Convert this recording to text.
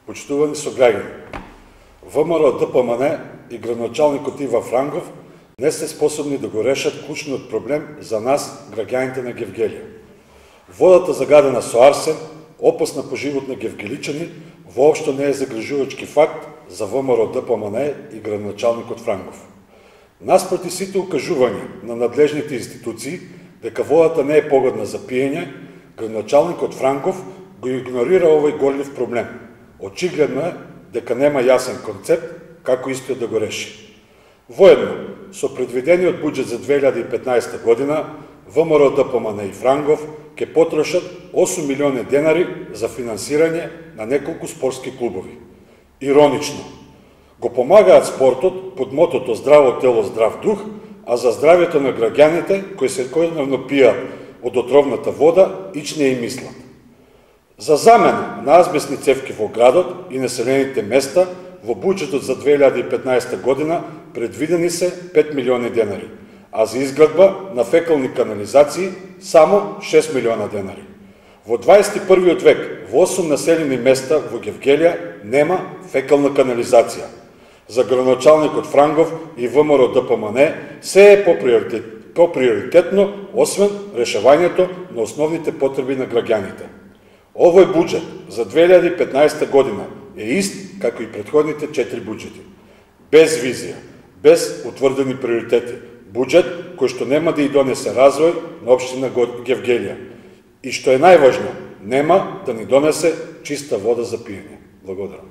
Почитувани сограѓани, ВМРО ДПМН и градоначалникот Ива Франгов не се способни да го решат клучниот проблем за нас, граѓаните на Гевгелија. Водата загадена со арсен, опасна по живот на гевгеличани, воопшто не е загрижувачки факт за ВМРО ДПМН и градоначалникот Франгов. Наспроти сите укажувања на надлежните институции дека водата не е погодна за пиење, градоначалникот Франгов го игнорира овој голев проблем. Очигледно е дека нема јасен концепт како истиот да го реши. Воедно, со предвидениот буџет за 2015 година, ВМРО ДПМН и Франгов ќе потрошат 8 милиони денари за финансирање на неколку спортски клубови. Иронично, го помагаат спортот под мотото здраво тело, здрав дух, а за здравјето на граѓаните кои секојдневно пијат од отровната вода, ич не и мислат. За замена на азбестни цевки во градот и населените места во буџетот за 2015 година предвидени се 5 милиони денари, а за изградба на фекални канализации само 6 милиона денари. Во 21. век во 8 населени места во Гевгелија нема фекална канализација. За градоначалникот Франгов и ВМРО ДПМН се е поприоритетно, освен решавањето на основните потреби на граѓаните. Овој буџет за 2015 година е ист како и претходните 4 буџети. Без визија, без утврдени приоритети. Буџет кој што нема да и донесе развој на општина Гевгелија. И што е најважно, нема да ни донесе чиста вода за пиење. Благодарам.